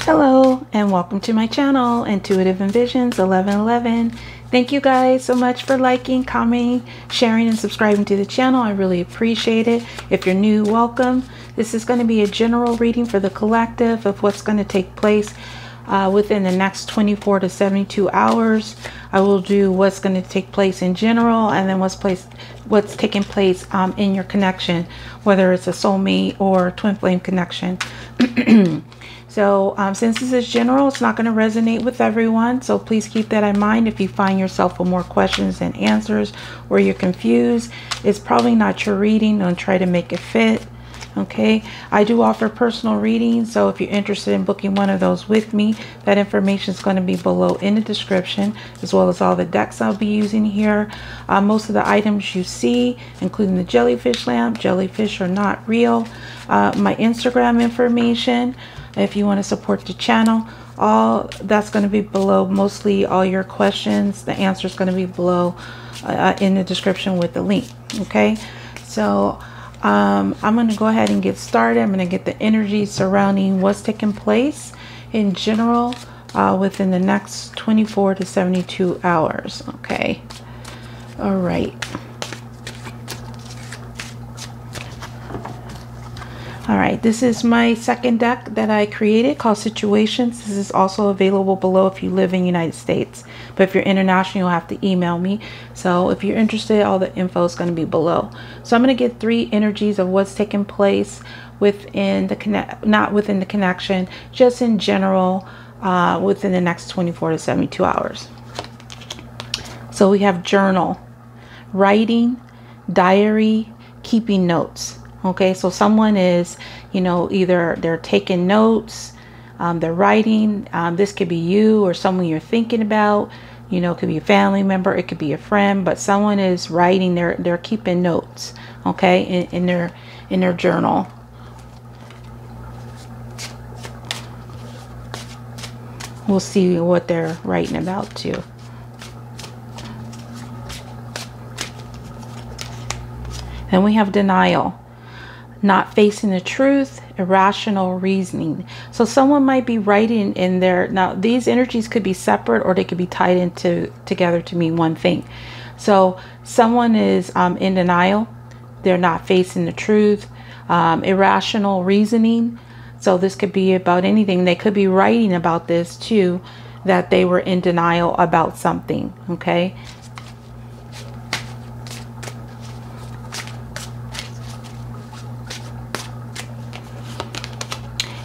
Hello and welcome to my channel, Intuitive Envisions 1111. Thank you guys so much for liking, commenting, sharing, and subscribing to the channel. I really appreciate it. If you're new, welcome. This is going to be a general reading for the collective of what's going to take place within the next 24 to 72 hours. I will do what's going to take place in general, and then what's taking place in your connection, whether it's a soulmate or twin flame connection. So since this is general, it's not going to resonate with everyone. So please keep that in mind. If you find yourself with more questions than answers, or you're confused, it's probably not your reading. Don't try to make it fit. Okay, I do offer personal readings, so if you're interested in booking one of those with me, that information is going to be below in the description, as well as all the decks I'll be using here. Most of the items you see, including the jellyfish lamp, jellyfish are not real. My Instagram information, if you want to support the channel, all that's going to be below. Mostly all your questions, the answer is going to be below in the description with the link. Okay, so I'm going to go ahead and get started. I'm going to get the energy surrounding what's taking place in general within the next 24 to 72 hours. Okay, all right. All right, this is my second deck that I created called Situations. This is also available below if you live in the United States. But if you're international, you'll have to email me. So if you're interested, all the info is going to be below. So I'm going to get three energies of what's taking place within the not within the connection, just in general within the next 24 to 72 hours. So we have journal, writing, diary, keeping notes. Okay, so someone is, you know, either they're taking notes, they're writing. This could be you or someone you're thinking about. You know, it could be a family member, it could be a friend, but someone is writing. They're keeping notes. Okay, in their journal. We'll see what they're writing about too. Then we have denial. Not facing the truth, irrational reasoning. So someone might be writing in there. Now these energies could be separate, or they could be tied together to mean one thing. So someone is in denial. They're not facing the truth. Irrational reasoning. So this could be about anything. They could be writing about this too, that they were in denial about something. Okay.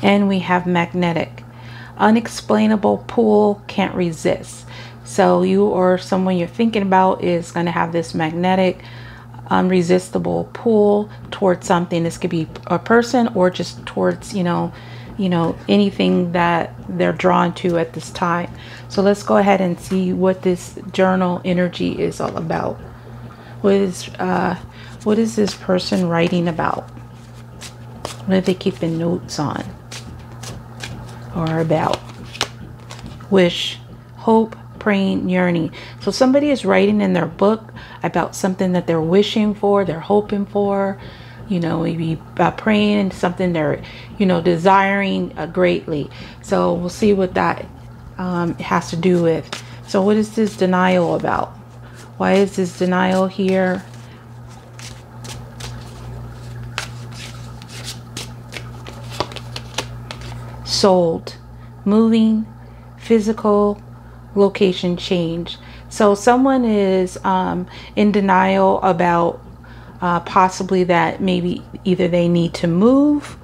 And we have magnetic. Unexplainable pull, can't resist. So you or someone you're thinking about is going to have this magnetic, unresistible pull towards something. This could be a person or just towards, you know, anything that they're drawn to at this time. So let's go ahead and see what this journal energy is all about. What is this person writing about? What are they keeping notes on? Or about? Wish, hope, praying, yearning. So somebody is writing in their book about something that they're wishing for, they're hoping for, you know, maybe praying, something they're, you know, desiring greatly. So we'll see what that has to do with. So what is this denial about? Why is this denial here? Sold, moving, physical, location change. So someone is in denial about possibly that maybe either they need to move,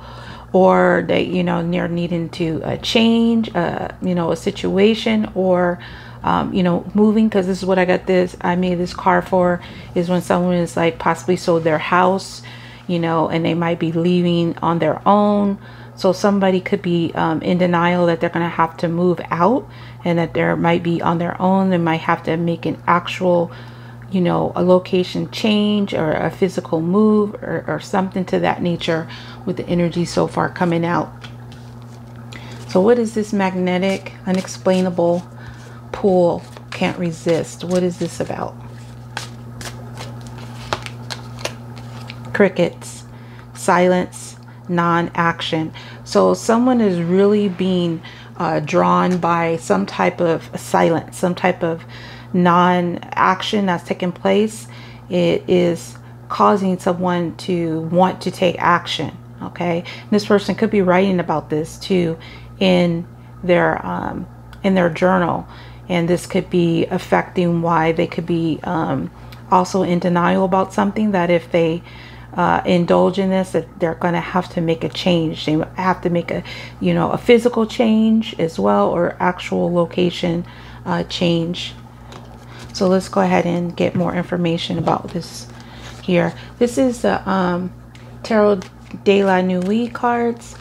or they, you know, they're needing to change, you know, a situation, or you know, moving. Because this is what I made this card for, is when someone is like possibly sold their house, you know, and they might be leaving on their own. So somebody could be in denial that they're going to have to move out, and that there might be on their own. They might have to make an actual, you know, a location change or a physical move or something to that nature, with the energy so far coming out. So what is this magnetic, unexplainable pull, can't resist? What is this about? Crickets, silence, non-action. So someone is really being drawn by some type of silence, some type of non-action that's taking place. It is causing someone to want to take action. Okay, and this person could be writing about this too in their journal, and this could be affecting why they could be also in denial about something, that if they indulge in this, that they're going to have to make a change. They have to make a, you know, a physical change as well, or actual location change. So let's go ahead and get more information about this here. This is the Tarot de la Nuit cards.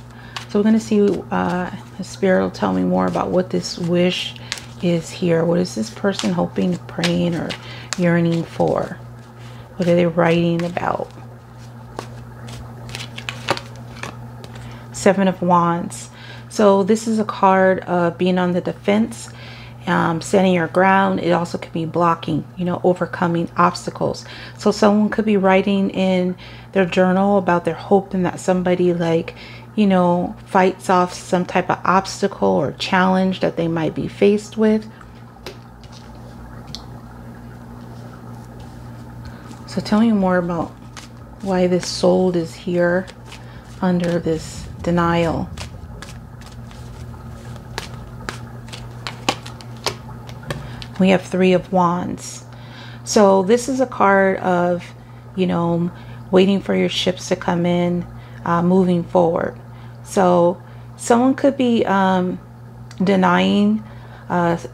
So we're going to see the Spirit will tell me more about what this wish is here. What is this person hoping, praying, or yearning for? What are they writing about? Seven of Wands. So this is a card of being on the defense, standing your ground. It also could be blocking, you know, overcoming obstacles. So someone could be writing in their journal about their hoping that somebody, like, you know, fights off some type of obstacle or challenge that they might be faced with. So tell me more about why this soul is here under this denial. We have Three of Wands. So this is a card of, you know, waiting for your ships to come in, moving forward. So someone could be denying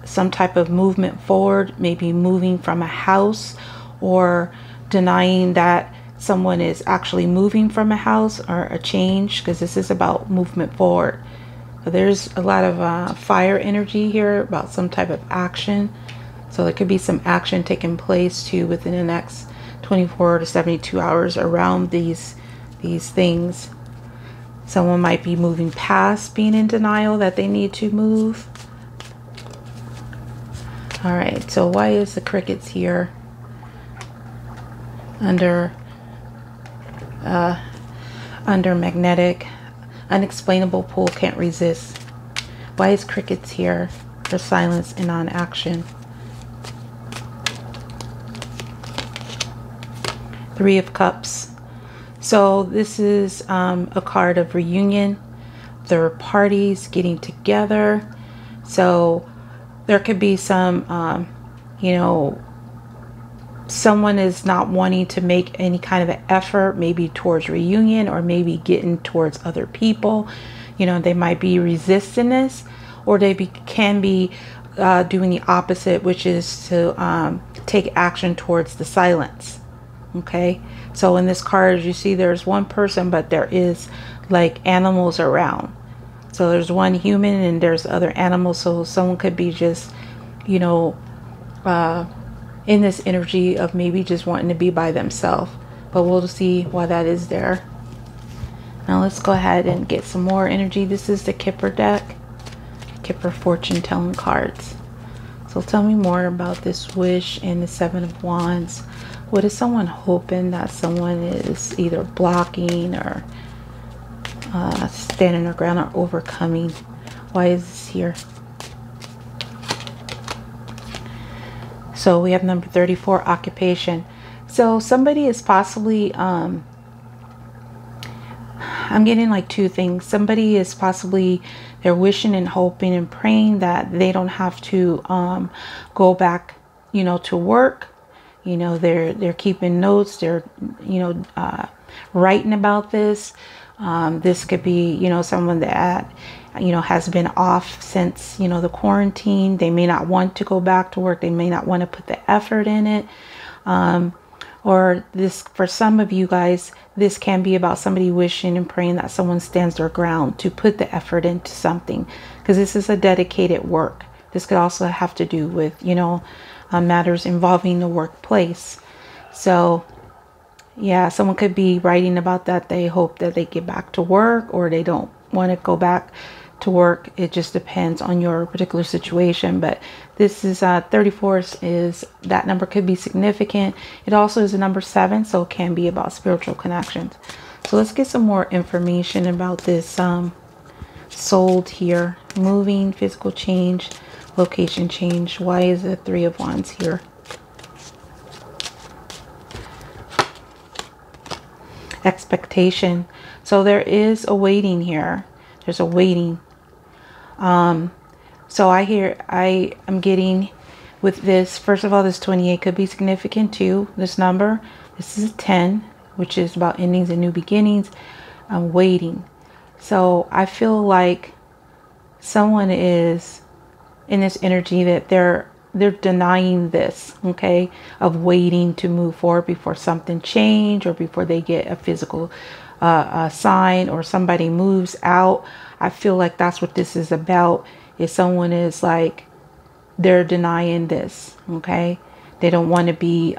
some type of movement forward, maybe moving from a house, or denying that someone is actually moving from a house or a change, because this is about movement forward. So there's a lot of fire energy here about some type of action. So there could be some action taking place too within the next 24 to 72 hours around these things. Someone might be moving past being in denial that they need to move. All right, so why is the crickets here under magnetic? Unexplainable pull, can't resist. Why is crickets here for silence and non-action? Three of Cups. So this is a card of reunion, third parties getting together. So there could be some, you know, someone is not wanting to make any kind of an effort, maybe towards reunion, or maybe getting towards other people. You know, they might be resisting this, or they can be doing the opposite, which is to take action towards the silence. Okay, so in this card, you see there's one person, but there is like animals around. So there's one human and there's other animals. So someone could be just, you know, in this energy of maybe just wanting to be by themselves. But we'll see why that is there. Now let's go ahead and get some more energy. This is the Kipper deck, Kipper fortune telling cards. So tell me more about this wish and the Seven of Wands. What is someone hoping that someone is either blocking or standing their ground or overcoming? Why is this here? So we have number 34, occupation. So somebody is possibly, I'm getting like two things. Somebody is possibly, they're wishing and hoping and praying that they don't have to go back, you know, to work. You know, they're keeping notes. They're, you know, writing about this. This could be, you know, someone that, you know, has been off since, you know, the quarantine. They may not want to go back to work. They may not want to put the effort in it. Or this, for some of you guys, this can be about somebody wishing and praying that someone stands their ground to put the effort into something, because this is a dedicated work. This could also have to do with, you know, matters involving the workplace. So yeah, someone could be writing about that. They hope that they get back to work, or they don't want to go back to work. It just depends on your particular situation. But this is 34 is, that number could be significant. It also is a number 7, so it can be about spiritual connections. So let's get some more information about this sold here. Moving, physical change, location change. Why is the Three of Wands here? Expectation. So there is a waiting here. There's a waiting. So I am getting with this, first of all, this 28 could be significant too. This number, this is 10, which is about endings and new beginnings. I'm waiting. So I feel like someone is in this energy that they're denying this, okay, of waiting to move forward before something change, or before they get a physical sign, or somebody moves out. I feel like that's what this is about, is someone is like, they're denying this, okay? They don't want to be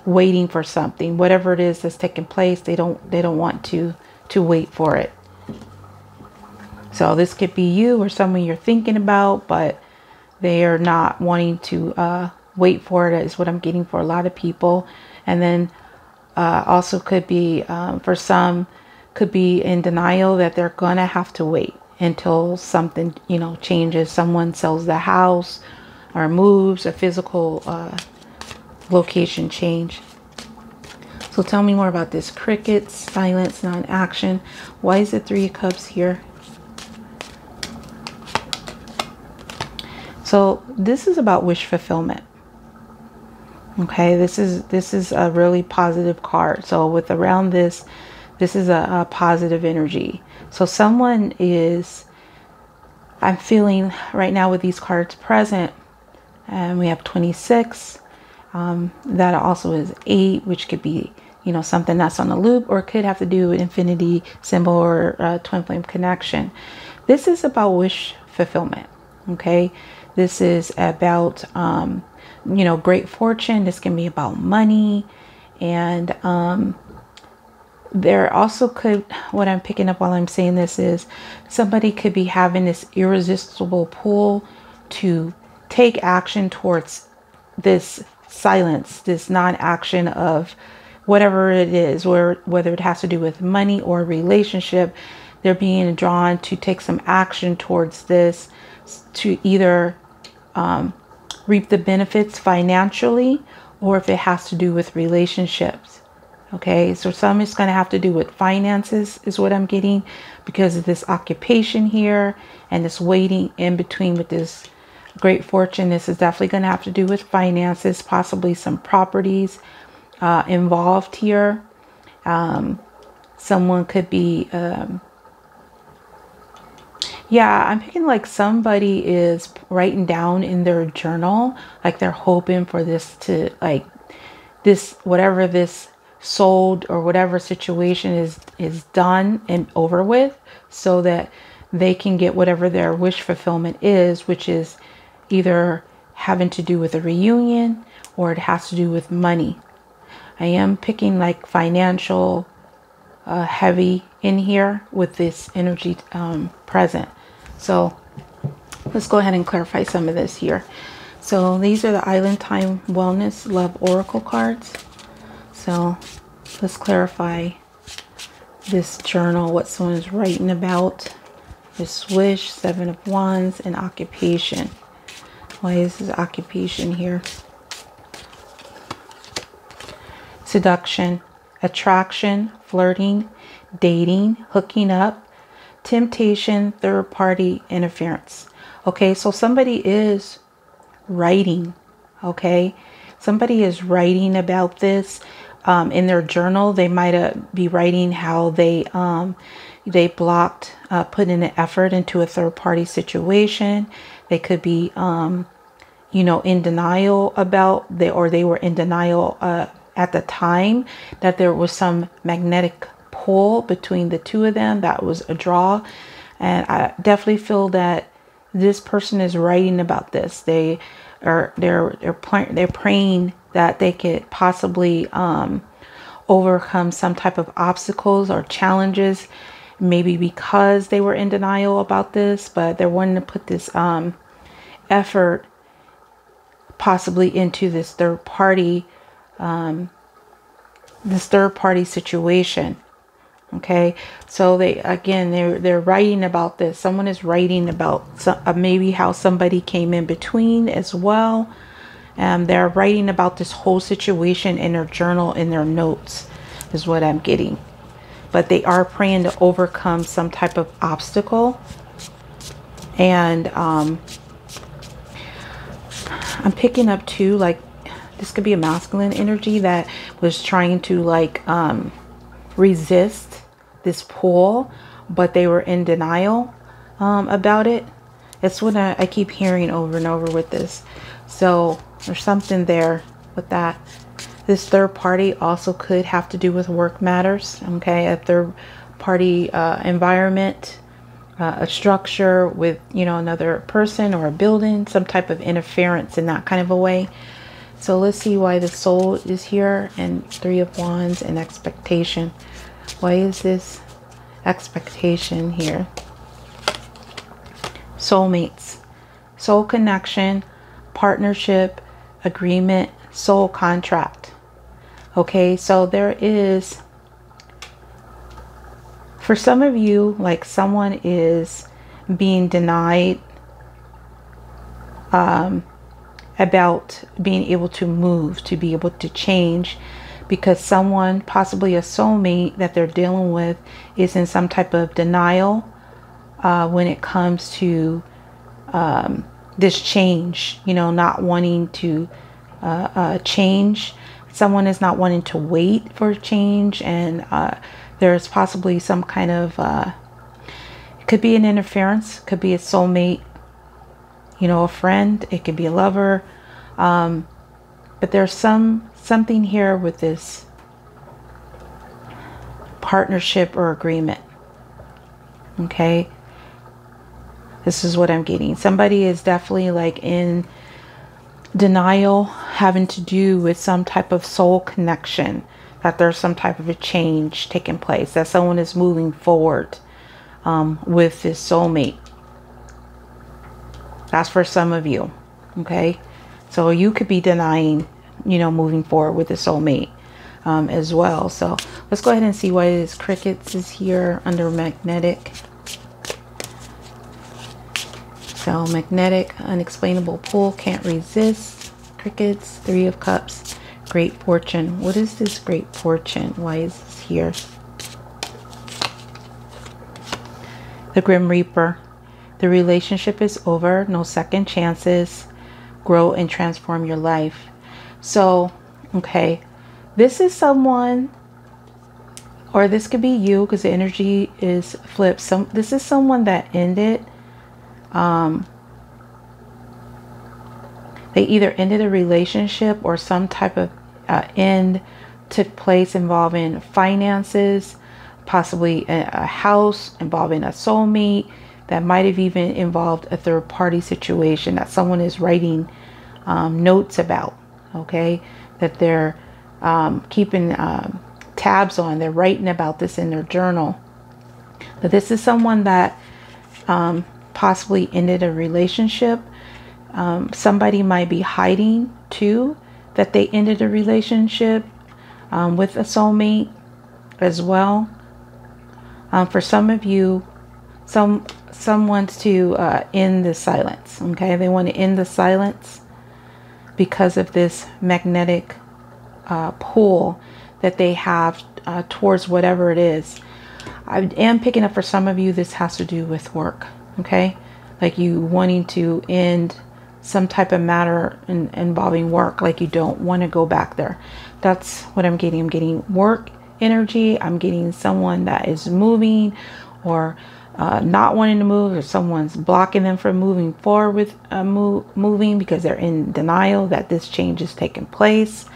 waiting for something, whatever it is that's taking place. They don't want to wait for it. So this could be you or someone you're thinking about, but they are not wanting to wait for it, is what I'm getting for a lot of people. And then also could be, for some, could be in denial that they're gonna have to wait until something, you know, changes. Someone sells the house or moves, a physical location change. So tell me more about this. Crickets, silence, non-action. Why is the Three of Cups here? So this is about wish fulfillment. Okay, this is a really positive card. So with around this is a positive energy. So someone is, I'm feeling right now with these cards present, and we have 26. That also is 8, which could be, you know, something that's on a loop, or it could have to do with infinity symbol or twin flame connection. This is about wish fulfillment. Okay, this is about you know, great fortune. This can be about money, and there also could, what I'm picking up while I'm saying this is, somebody could be having this irresistible pull to take action towards this silence, this non-action of whatever it is, whether it has to do with money or relationship. They're being drawn to take some action towards this, to either reap the benefits financially, or if it has to do with relationships. Okay, so some is going to have to do with finances, is what I'm getting, because of this occupation here and this waiting in between with this great fortune. This is definitely going to have to do with finances, possibly some properties involved here. Someone could be, yeah, I'm picking like somebody is writing down in their journal, like they're hoping for this to, like, this, whatever this sold or whatever situation is done and over with, so that they can get whatever their wish fulfillment is, which is either having to do with a reunion, or it has to do with money. I am picking like financial heavy in here with this energy present. So let's go ahead and clarify some of this here. So these are the Island Time Wellness Love Oracle cards. So let's clarify this journal, what someone is writing about. This wish, Seven of Wands, and occupation. Why is this occupation here? Seduction, attraction, flirting, dating, hooking up, temptation, third party interference. Okay, so somebody is writing. Okay, somebody is writing about this in their journal. They might be writing how they blocked putting an effort into a third party situation. They could be you know, in denial about they were in denial at the time that there was some magnetic pull between the two of them. That was a draw. And I definitely feel that this person is writing about this. They're praying that they could possibly overcome some type of obstacles or challenges, maybe because they were in denial about this, but they're wanting to put this effort possibly into this third party situation. Okay, so they're writing about this. Someone is writing about maybe how somebody came in between as well. They're writing about this whole situation in their journal, in their notes, is what I'm getting. But they are praying to overcome some type of obstacle. And I'm picking up too, like, this could be a masculine energy that was trying to like resist this pull, but they were in denial about it. That's what I keep hearing over and over with this. So there's something there with that. This third party also could have to do with work matters. Okay, a third party environment, a structure with, you know, another person or a building, some type of interference in that kind of a way. So let's see why the soul is here, and Three of Wands and expectation. Why is this expectation here? Soulmates, soul connection, partnership, agreement, soul contract. Okay, so there is, for some of you, like someone is being denied about being able to move, to be able to change, because someone, possibly a soulmate that they're dealing with, is in some type of denial when it comes to this change, you know, not wanting to change. Someone is not wanting to wait for change, and there's possibly some kind of, it could be an interference, could be a soulmate, you know, a friend, it could be a lover, but there's something here with this partnership or agreement. Okay, this is what I'm getting. Somebody is definitely like in denial, having to do with some type of soul connection, that there's some type of a change taking place, that someone is moving forward with this soulmate. That's for some of you. Okay, so you could be denying, you know, moving forward with the soulmate as well. So let's go ahead and see why this crickets is here under magnetic. So magnetic, unexplainable pull, can't resist. Crickets, Three of Cups, great fortune. What is this great fortune? Why is this here? The Grim Reaper. The relationship is over, no second chances. Grow and transform your life. So, okay, this is someone, or this could be you, because the energy is flipped. This is someone that ended. They either ended a relationship, or some type of end took place involving finances, possibly a house, involving a soulmate. That might have even involved a third party situation that someone is writing notes about. Okay, that they're keeping tabs on. They're writing about this in their journal. But this is someone that possibly ended a relationship. Somebody might be hiding too, that they ended a relationship with a soulmate as well. For some of you, someone wants to end the silence. Okay, they want to end the silence because of this magnetic pull that they have towards whatever it is. I am picking up for some of you, this has to do with work. Okay, like you wanting to end some type of matter involving work, like you don't want to go back there. That's what I'm getting. I'm getting work energy. I'm getting someone that is moving, or not wanting to move, or someone's blocking them from moving forward with moving because they're in denial that this change is taking place.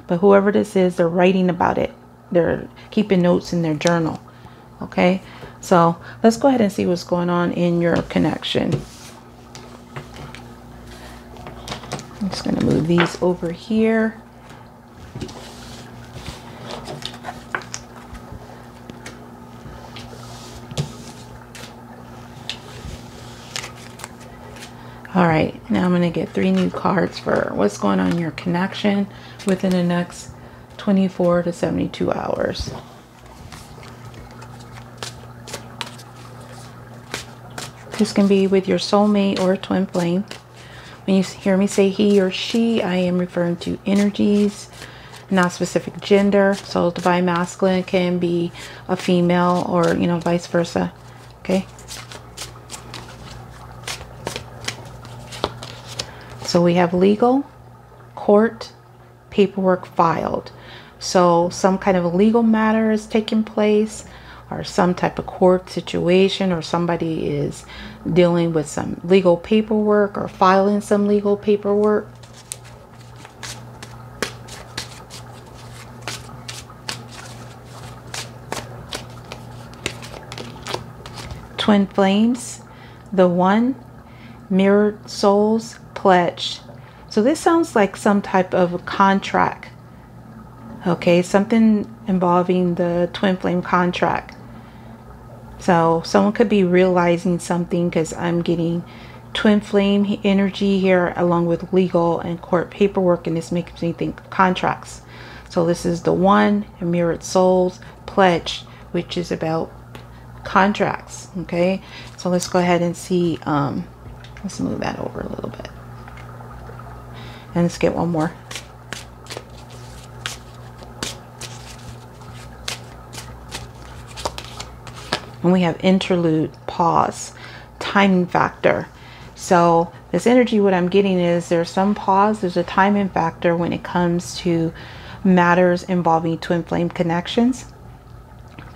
But whoever this is, they're writing about it. They're keeping notes in their journal. Okay, so let's go ahead and see what's going on in your connection. I'm just going to move these over here. All right, now I'm going to get 3 new cards for what's going on in your connection within the next 24 to 72 hours. This can be with your soulmate or twin flame. When you hear me say he or she, I am referring to energies, not specific gender. So divine masculine can be a female, or vice versa. Okay. So we have legal, court, paperwork filed. So some kind of a legal matter is taking place, or some type of court situation, or somebody is dealing with some legal paperwork or filing some legal paperwork. Twin flames, the one, mirrored souls, pledged. So this sounds like some type of a contract. Okay, something involving the twin flame contract. So someone could be realizing something, because I'm getting twin flame energy here along with legal and court paperwork, and this makes me think contracts. So this is the one, and mirrored souls, pledge, which is about contracts. Okay, so let's go ahead and see. Let's move that over a little bit, and let's get one more. And we have interlude, pause, timing factor. So this energy, what I'm getting is there's some pause, there's a timing factor when it comes to matters involving twin flame connections,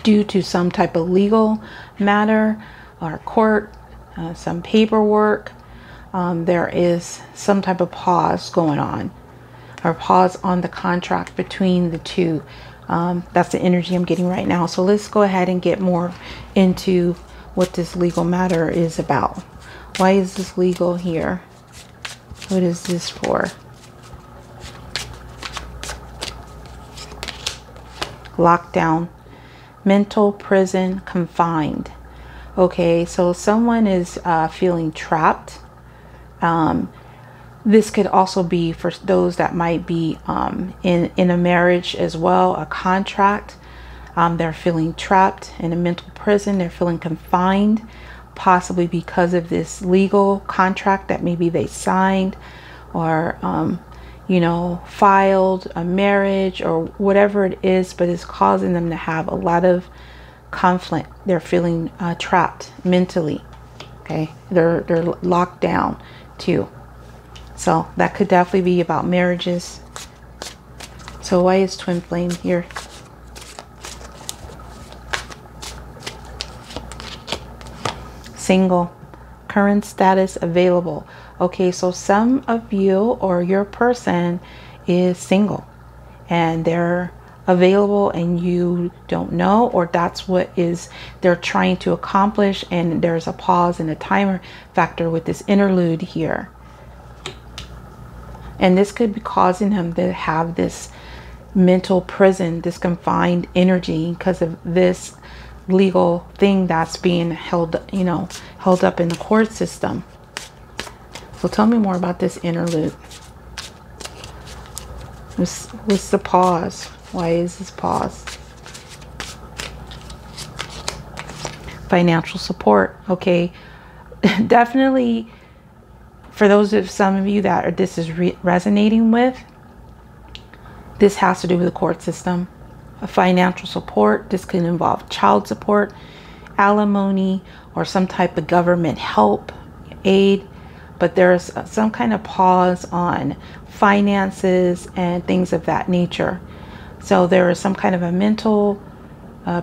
due to some type of legal matter or court, some paperwork. There is some type of pause going on, or pause on the contract between the two. That's the energy I'm getting right now. So let's go ahead and get more into what this legal matter is about. Why is this legal here? What is this for? Lockdown, mental prison, confined. Okay, so someone is feeling trapped. This could also be for those that might be in a marriage as well, a contract. They're feeling trapped in a mental prison. They're feeling confined, possibly because of this legal contract that maybe they signed, or filed a marriage, or whatever it is, but it's causing them to have a lot of conflict. They're feeling trapped mentally. Okay, they're locked down too. So that could definitely be about marriages. So why is twin flame here? Single, current status available. Okay, so some of you or your person is single and they're available and you don't know, or that's what is they're trying to accomplish, and there's a pause and a timer factor with this interlude here. And this could be causing him to have this mental prison, this confined energy, because of this legal thing that's being held up in the court system. So tell me more about this interlude. What's the pause? Why is this pause? Financial support. Okay, definitely. For those of some of you that this is resonating with, this has to do with the court system. A financial support. This can involve child support, alimony, or some type of government help, aid. But there's some kind of pause on finances and things of that nature. So there is some kind of a mental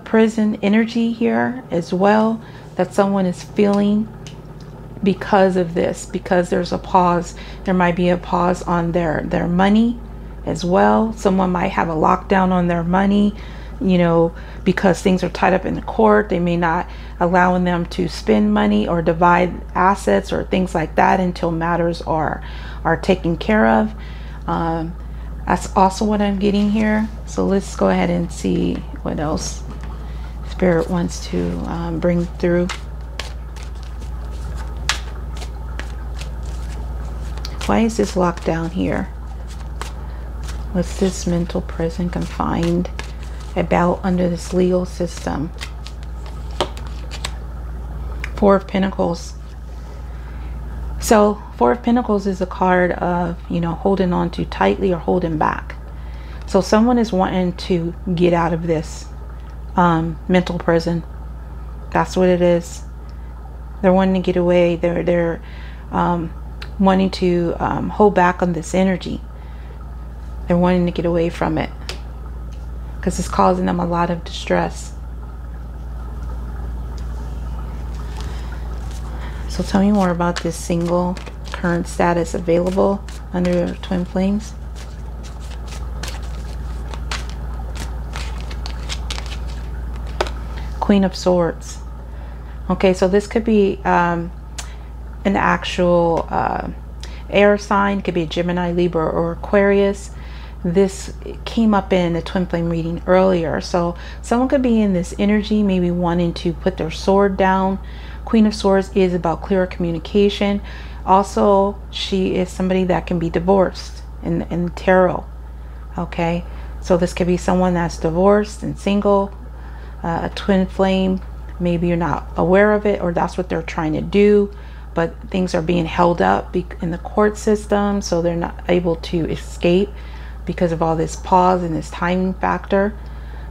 prison energy here as well that someone is feeling because of this, because there's a pause. There might be a pause on their money as well. Someone might have a lockdown on their money, because things are tied up in the court. They may not allowing them to spend money or divide assets or things like that until matters are taken care of. That's also what I'm getting here. So let's go ahead and see what else Spirit wants to bring through. Why is this locked down here? What's this mental prison, confined about under this legal system? Four of Pentacles. So Four of Pentacles is a card of, you know, holding on too tightly or holding back. So someone is wanting to get out of this mental prison. That's what it is. They're wanting to get away. They're wanting to hold back on this energy. They're wanting to get away from it because it's causing them a lot of distress. So tell me more about this single, current status available under twin flames. Queen of Swords. Okay, so this could be an actual air sign. It could be a Gemini, Libra, or Aquarius. This came up in a twin flame reading earlier. So someone could be in this energy, maybe wanting to put their sword down. Queen of Swords is about clear communication. Also, she is somebody that can be divorced in tarot. Okay, so this could be someone that's divorced and single, a twin flame. Maybe you're not aware of it, or that's what they're trying to do, but things are being held up in the court system, so they're not able to escape because of all this pause and this timing factor.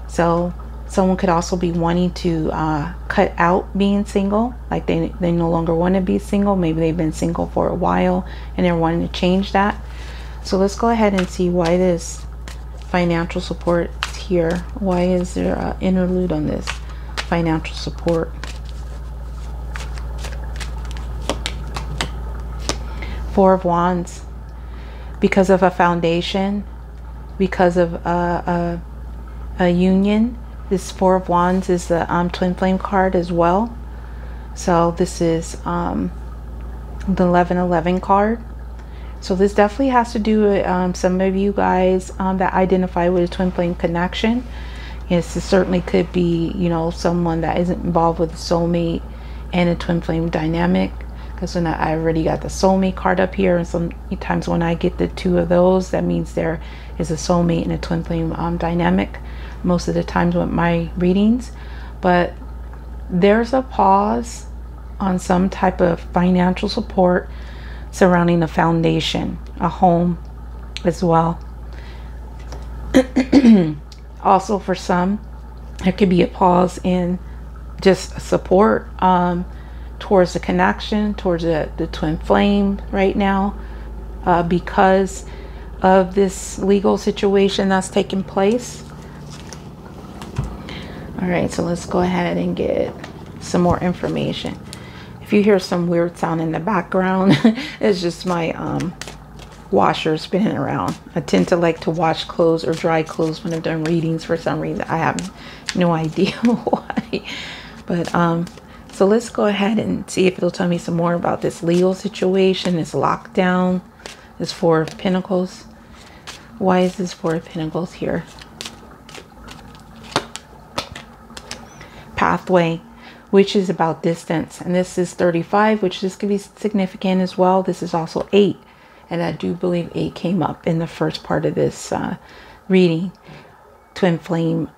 So someone could also be wanting to cut out being single, like they no longer want to be single. Maybe they've been single for a while and they're wanting to change that. So let's go ahead and see why this financial support is here. Why is there an interlude on this financial support? Four of Wands. Because of a foundation, because of a union. This Four of Wands is the twin flame card as well. So this is the 1111 card. So this definitely has to do with some of you guys that identify with a twin flame connection. Yes, it certainly could be, you know, someone that isn't involved with a soulmate and a twin flame dynamic. Because when I already got the soulmate card up here, and sometimes when I get the two of those, that means there is a soulmate and a twin flame dynamic most of the times with my readings. But there's a pause on some type of financial support surrounding a foundation, a home as well. Also, for some, there could be a pause in just support towards the connection, towards the twin flame right now, because of this legal situation that's taking place. All right, so let's go ahead and get some more information. If you hear some weird sound in the background, it's just my washer spinning around. I tend to like to wash clothes or dry clothes when I'm done readings for some reason. I have no idea why. But so let's go ahead and see if it'll tell me some more about this legal situation, this lockdown, this Four of Pentacles. Why is this Four of Pentacles here? Pathway, which is about distance, and this is 35, which this could be significant as well. This is also 8, and I do believe 8 came up in the first part of this reading. Twin flame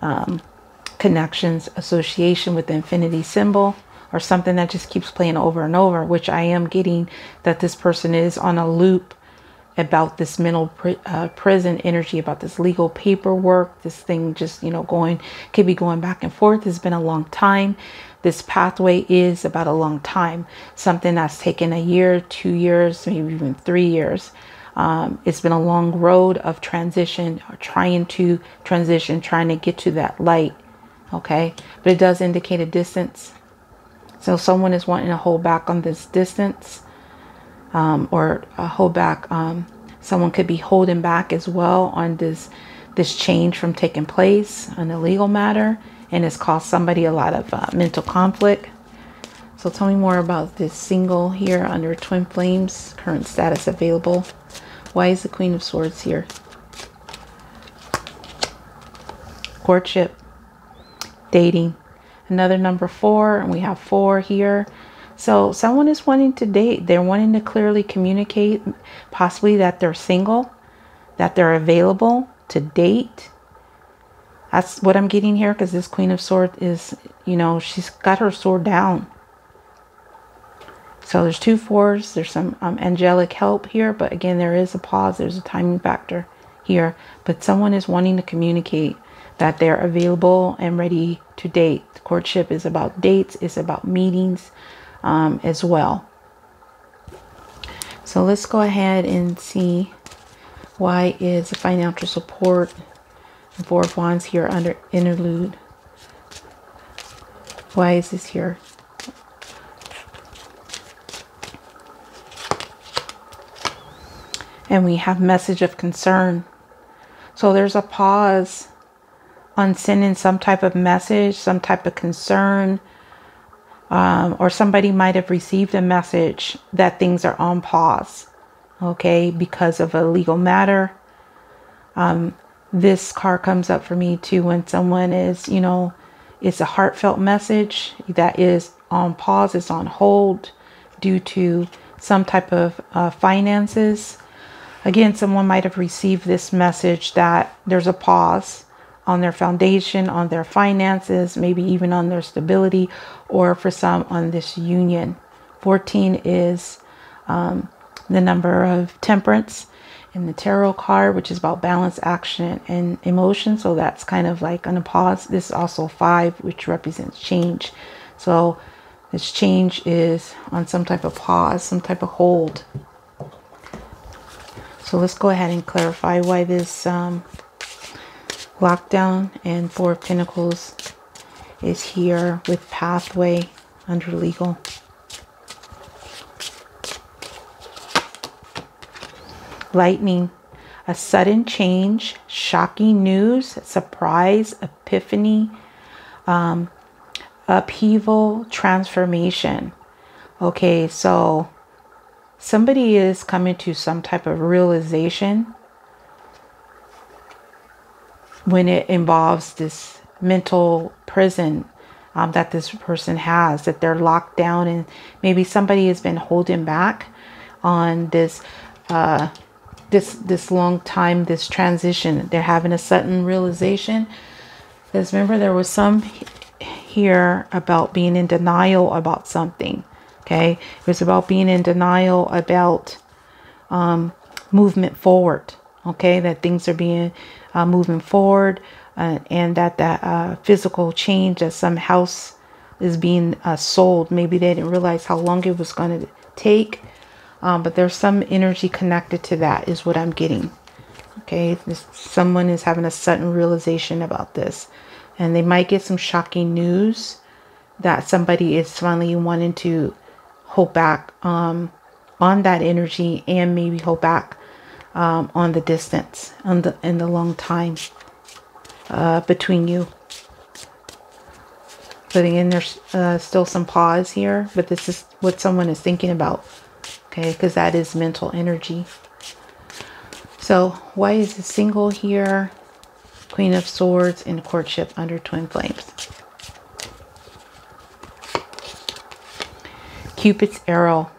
connections, association with the infinity symbol, or something that just keeps playing over and over, which I am getting that this person is on a loop about this mental prison energy, about this legal paperwork, this thing just, you know, could be going back and forth. It's been a long time. This pathway is about a long time, something that's taken a year, 2 years, maybe even 3 years. It's been a long road of transition, or trying to transition, trying to get to that light. Okay, but it does indicate a distance. So someone is wanting to hold back on this distance, or hold back. Someone could be holding back as well on this change from taking place on a legal matter, and it's caused somebody a lot of mental conflict. So tell me more about this single here under twin flames, current status available. Why is the Queen of Swords here? Courtship, dating, another number 4, and we have 4 here. So someone is wanting to date. They're wanting to clearly communicate, possibly that they're single, that they're available to date. That's what I'm getting here, because this Queen of Swords is, you know, she's got her sword down. So there's 2 4s. There's some angelic help here, but again, there is a pause. There's a timing factor here, but someone is wanting to communicate that they're available and ready to date. Courtship is about dates. It's about meetings as well. So let's go ahead and see, why is financial support and 4 of Wands here under interlude? Why is this here? And we have message of concern. So there's a pause on sending some type of message, some type of concern, or somebody might have received a message that things are on pause, okay, because of a legal matter. This card comes up for me too when someone is, you know, it's a heartfelt message that is on pause, it's on hold due to some type of finances. Again, someone might have received this message that there's a pause on their foundation, on their finances, maybe even on their stability, or for some on this union. 14 is the number of temperance in the tarot card, which is about balance, action, and emotion. So that's kind of like on a pause. This is also 5, which represents change. So this change is on some type of pause, some type of hold. So let's go ahead and clarify why this lockdown and 4 of Pentacles is here with pathway under legal. Lightning, a sudden change, shocking news, surprise, epiphany, upheaval, transformation. Okay, so somebody is coming to some type of realization when it involves this mental prison that this person has, that they're locked down, and maybe somebody has been holding back on this this long time, this transition. They're having a sudden realization. Because remember, there was some here about being in denial about something. Okay, it was about being in denial about movement forward. Okay, that things are being moving forward, and that physical change, that some house is being sold. Maybe they didn't realize how long it was going to take, but there's some energy connected to that, is what I'm getting. Okay, someone is having a sudden realization about this, and they might get some shocking news that somebody is finally wanting to hold back on that energy, and maybe hold back on the distance, in the long time between you. But again, there's still some pause here, but this is what someone is thinking about, okay, because that is mental energy. So why is the single here? Queen of Swords in courtship under twin flames. Cupid's arrow.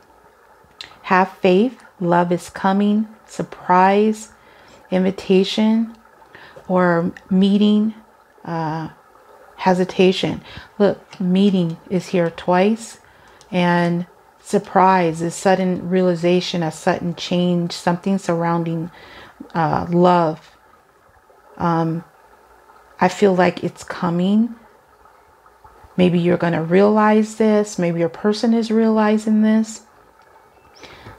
Have faith. Love is coming. Surprise. Invitation. Or meeting. Hesitation. Look, meeting is here twice. And surprise is sudden realization, a sudden change, something surrounding love. I feel like it's coming. Maybe you're going to realize this. Maybe your person is realizing this.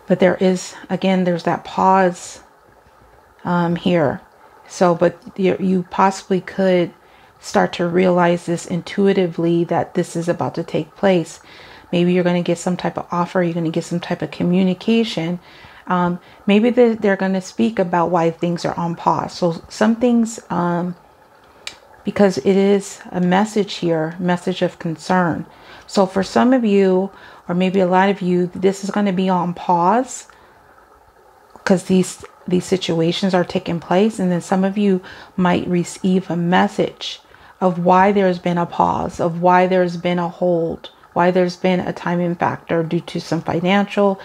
But there is, again, there's that pause here. So, but you possibly could start to realize this intuitively, that this is about to take place. Maybe you're going to get some type of offer. You're going to get some type of communication. Maybe they're going to speak about why things are on pause. So some things, because it is a message here, message of concern. So for some of you, or maybe a lot of you, this is going to be on pause because these situations are taking place. And then some of you might receive a message of why there's been a pause, of why there's been a hold, why there's been a timing factor due to some financial,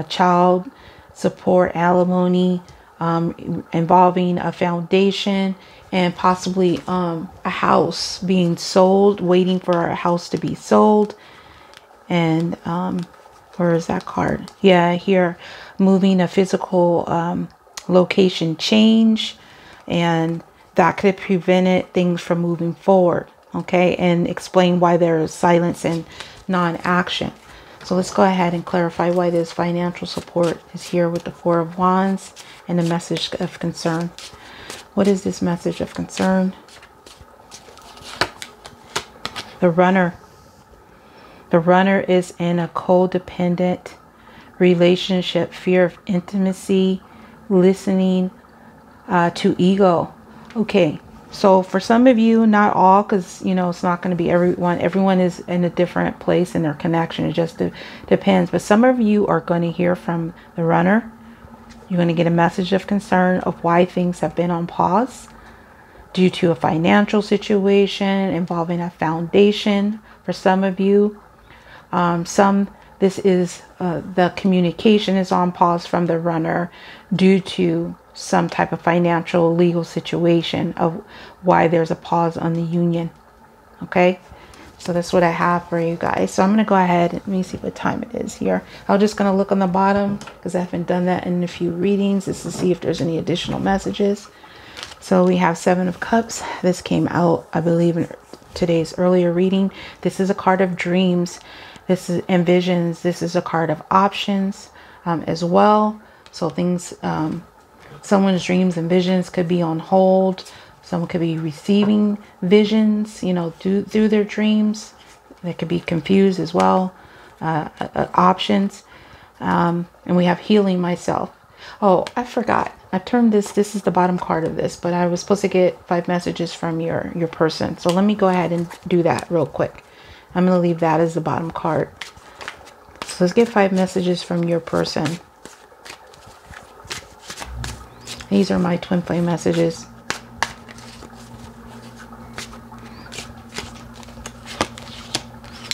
child support, alimony, involving a foundation, and possibly a house being sold, waiting for a house to be sold. And Where is that card? Yeah, here, moving a physical location change, and that could have prevented things from moving forward. Okay, and explain why there is silence and non-action. So let's go ahead and clarify why this financial support is here with the Four of Wands and the message of concern. What is this message of concern? The Runner. The Runner is in a codependent relationship, fear of intimacy, listening to ego. Okay, so for some of you, not all, because you know it's not going to be everyone. Everyone is in a different place in their connection. It just depends. But some of you are going to hear from the Runner. You're going to get a message of concern of why things have been on pause due to a financial situation involving a foundation. For some of you, this is the communication is on pause from the Runner due to some type of financial legal situation of why there's a pause on the union. Okay, so that's what I have for you guys. So I'm going to go ahead and let me see what time it is here. I'm just going to look on the bottom because I haven't done that in a few readings, just to see if there's any additional messages. So we have Seven of Cups. This came out, I believe, in today's earlier reading. This is a card of dreams. This is Envisions. This is a card of options as well. So things, someone's dreams and visions could be on hold. Someone could be receiving visions, you know, through their dreams. They could be confused as well. Options. And we have healing myself. Oh, I forgot. I turned this is the bottom card of this, but I was supposed to get 5 messages from your person. So let me go ahead and do that real quick. I'm going to leave that as the bottom card. So let's get 5 messages from your person. These are my twin flame messages.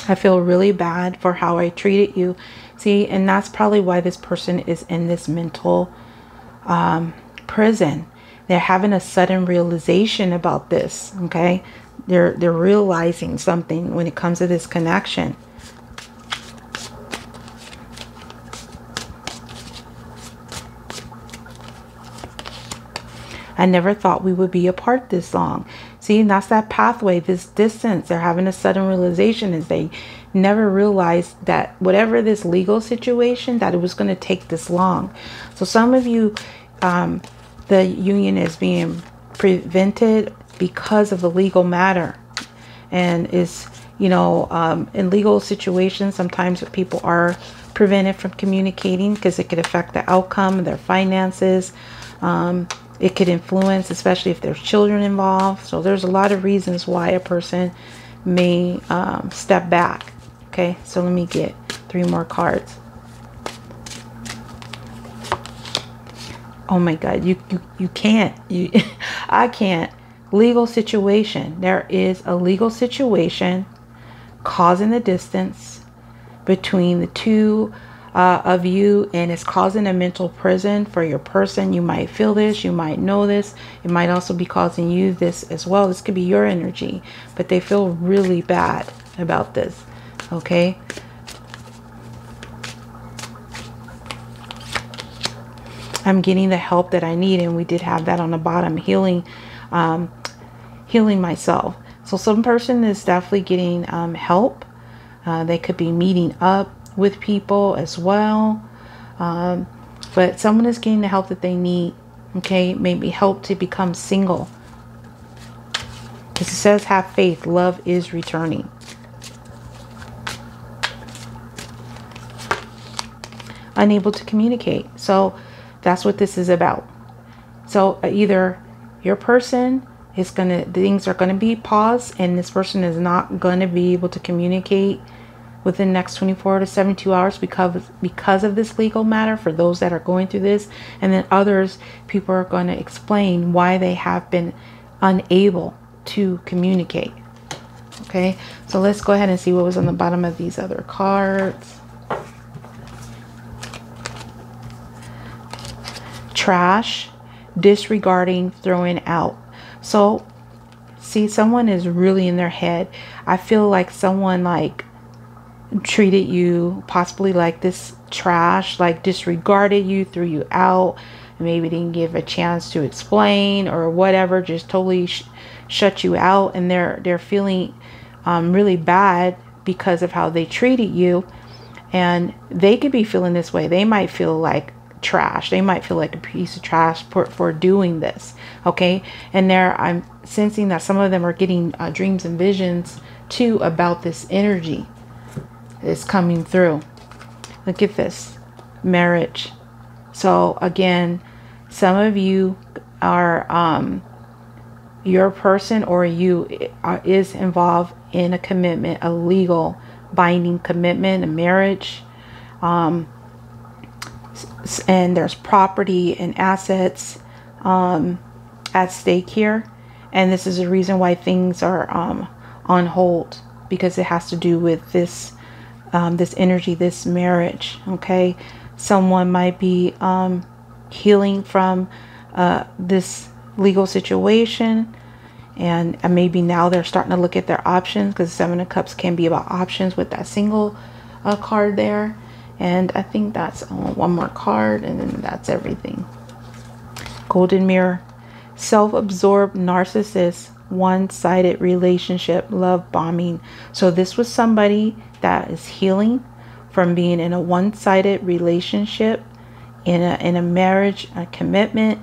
I feel really bad for how I treated you. See, and that's probably why this person is in this mental prison. They're having a sudden realization about this. Okay, they're realizing something when it comes to this connection. I never thought we would be apart this long. See, and that's that pathway, this distance. They're having a sudden realization as they never realized that whatever this legal situation, that it was going to take this long. So some of you, the union is being prevented because of the legal matter. And is, you know, in legal situations, sometimes people are prevented from communicating because it could affect the outcome, their finances. It could influence, especially if there's children involved. So there's a lot of reasons why a person may step back. Okay, so let me get 3 more cards. Oh my God, you can't. I can't. Legal situation. There is a legal situation causing the distance between the two of you, and it's causing a mental prison for your person. You might feel this, you might know this. It might also be causing you this as well. This could be your energy, but they feel really bad about this. Okay, I'm getting the help that I need, and we did have that on the bottom, healing myself. So some person is definitely getting help. They could be meeting up with people as well, but someone is getting the help that they need. Okay, maybe help to become single, because it says have faith, love is returning. Unable to communicate. So that's what this is about. So either your person is things are gonna be paused, and this person is not gonna be able to communicate within the next 24 to 72 hours because of this legal matter, for those that are going through this. And then others, people are going to explain why they have been unable to communicate. Okay, so let's go ahead and see what was on the bottom of these other cards. Trash, disregarding, throwing out. So see, someone is really in their head. I feel like someone, like, treated you possibly like this trash, like disregarded you, threw you out, maybe didn't give a chance to explain or whatever, just totally shut you out, and they're feeling really bad because of how they treated you. And they could be feeling this way. They might feel like trash. They might feel like a piece of trash for doing this. Okay. And I'm sensing that some of them are getting dreams and visions too about this energy that's coming through. Look at this marriage. So again, some of you are your person or you is involved in a commitment, a legal binding commitment, a marriage, and there's property and assets at stake here. And this is the reason why things are on hold, because it has to do with this this energy, this marriage. Okay, someone might be healing from this legal situation, and maybe now they're starting to look at their options, because Seven of Cups can be about options with that single card there. And I think that's one more card, and then that's everything. Golden Mirror. Self-absorbed narcissist, one-sided relationship, love bombing. So this was somebody that is healing from being in a one-sided relationship, in a marriage, a commitment,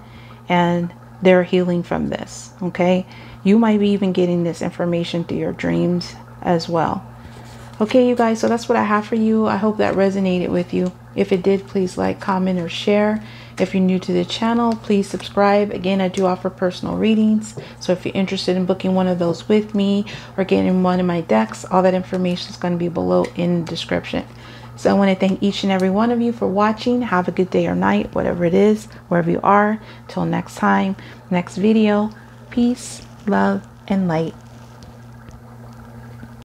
and they're healing from this. Okay, you might be even getting this information through your dreams as well. Okay, you guys, so that's what I have for you. I hope that resonated with you. If it did, please like, comment, or share. If you're new to the channel, please subscribe. Again, I do offer personal readings, so if you're interested in booking one of those with me or getting one of my decks, all that information is going to be below in the description. So I want to thank each and every one of you for watching. Have a good day or night, whatever it is, wherever you are. Till next time, next video. Peace, love, and light.